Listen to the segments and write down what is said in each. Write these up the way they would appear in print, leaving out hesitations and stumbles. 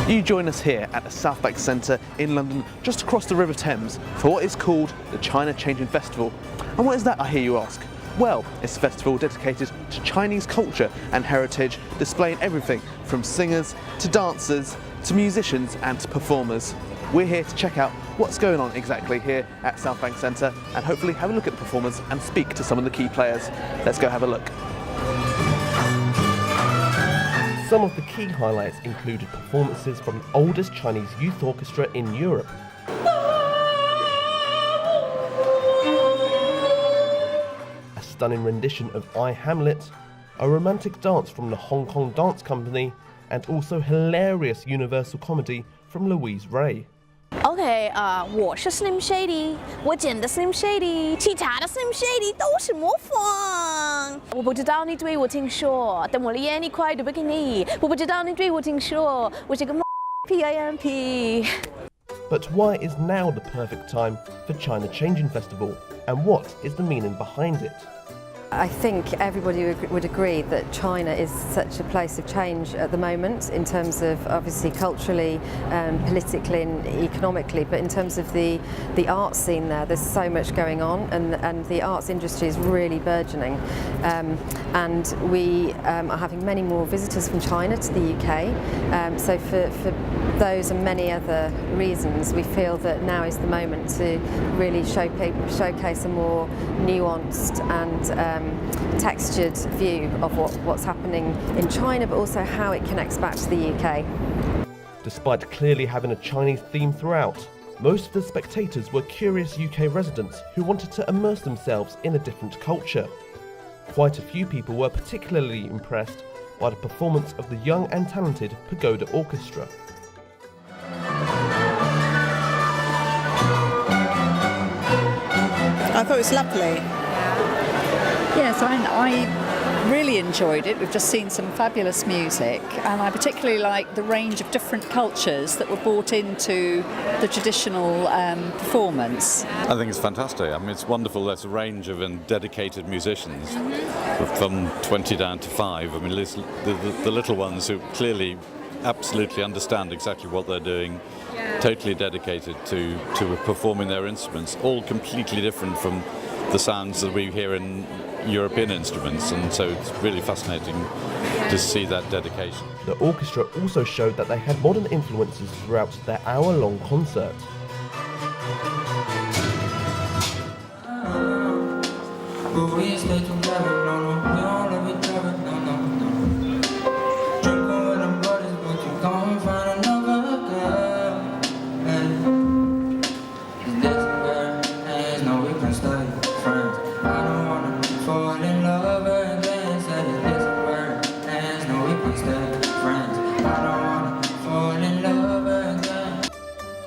You join us here at the Southbank Centre in London, just across the River Thames, for what is called the China Changing Festival. And what is that, I hear you ask? Well, it's a festival dedicated to Chinese culture and heritage, displaying everything from singers to dancers to musicians and to performers. We're here to check out what's going on exactly here at Southbank Centre and hopefully have a look at the performers and speak to some of the key players. Let's go have a look. Some of the key highlights included performances from the oldest Chinese youth orchestra in Europe. A stunning rendition of I, Hamlet, a romantic dance from the Hong Kong Dance Company, and also hilarious universal comedy from Louise Ray. OK， 我是 Slim Shady， 我剪的 Slim Shady， 沏茶的 Slim Shady 都是模仿。我不知道你对我听说，但我的眼里快都不给你。我不知道你对我听说，我是个 PIMP。 But why is now the perfect time for China Changing Festival, and what is the meaning behind it? I think everybody would agree that China is such a place of change at the moment in terms of obviously culturally, politically and economically, but in terms of the art scene there's so much going on and the arts industry is really burgeoning. And we are having many more visitors from China to the UK. So for those and many other reasons, we feel that now is the moment to really showcase a more nuanced and textured view of what's happening in China, but also how it connects back to the UK. Despite clearly having a Chinese theme throughout, most of the spectators were curious UK residents who wanted to immerse themselves in a different culture. Quite a few people were particularly impressed by the performance of the young and talented Pagoda Orchestra. I thought it was lovely. Yes, I really enjoyed it. We've just seen some fabulous music, and I particularly like the range of different cultures that were brought into the traditional performance. I think it's fantastic. I mean, it's wonderful. There's a range of dedicated musicians, from 20 down to 5. I mean, the little ones who clearly absolutely understand exactly what they're doing, totally dedicated to performing their instruments, all completely different from the sounds that we hear in European instruments, and so it's really fascinating to see that dedication. The orchestra also showed that they had modern influences throughout their hour-long concert.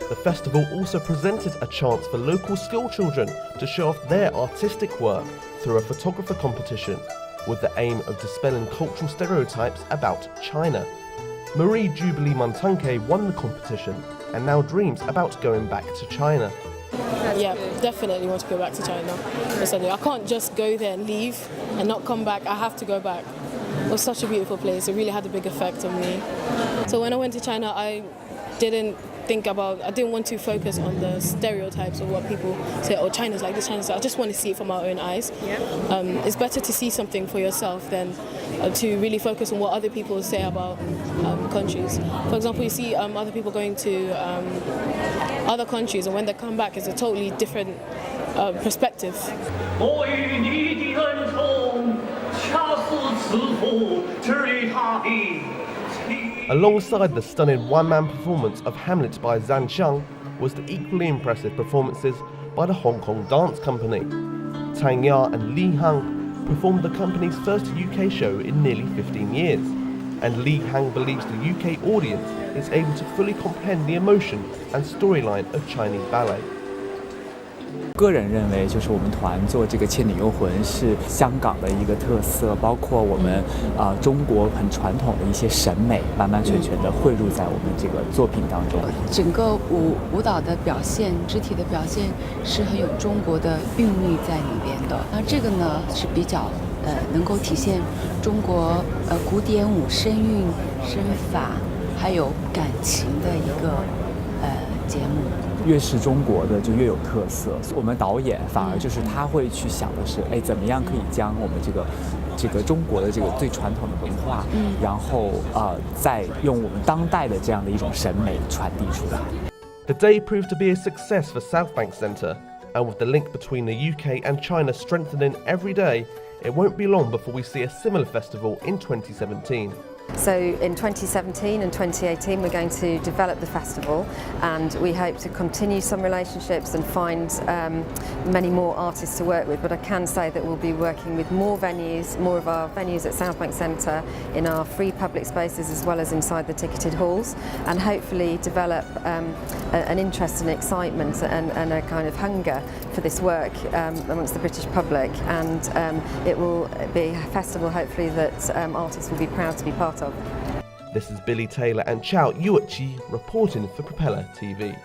The festival also presented a chance for local school children to show off their artistic work through a photographer competition, with the aim of dispelling cultural stereotypes about China. Marie Jubilee Montanke won the competition and now dreams about going back to China. Yeah, definitely want to go back to China. I can't just go there and leave and not come back. I have to go back. It was such a beautiful place. It really had a big effect on me. So when I went to China, I didn't want to focus on the stereotypes of what people say, oh, China's like this, China's like. I just want to see it from our own eyes. Yeah. It's better to see something for yourself than to really focus on what other people say about countries. For example, you see other people going to other countries, and when they come back, it's a totally different perspective. Alongside the stunning one-man performance of Hamlet by Zhang Xiang was the equally impressive performances by the Hong Kong Dance Company. Tang Ya and Li Hang performed the company's first UK show in nearly 15 years, and Li Hang believes the UK audience is able to fully comprehend the emotion and storyline of Chinese ballet. 个人认为，就是我们团做这个《倩女幽魂》是香港的一个特色，包括我们中国很传统的一些审美，完完全全的汇入在我们这个作品当中。整个舞蹈的表现，肢体的表现是很有中国的韵律在里边的。那这个呢是比较能够体现中国古典舞声韵、身法，还有感情的一个节目。越是中国的就越有特色。我们导演反而就是他会去想的是，哎，怎么样可以将我们这个中国的这个最传统的文化，然后再用我们当代的这样的一种审美传递出来。The day proved to be a success for Southbank Centre, and with the link between the UK and China strengthening every day, it won't be long before we see a similar festival in 2017. So in 2017 and 2018 we're going to develop the festival, and we hope to continue some relationships and find many more artists to work with. But I can say that we'll be working with more venues, more of our venues at Southbank Centre, in our free public spaces as well as inside the ticketed halls, and hopefully develop an interest and excitement and a kind of hunger for this work amongst the British public, and it will be a festival hopefully that artists will be proud to be part of. This is Billy Taylor and Chow Yuichi reporting for Propeller TV.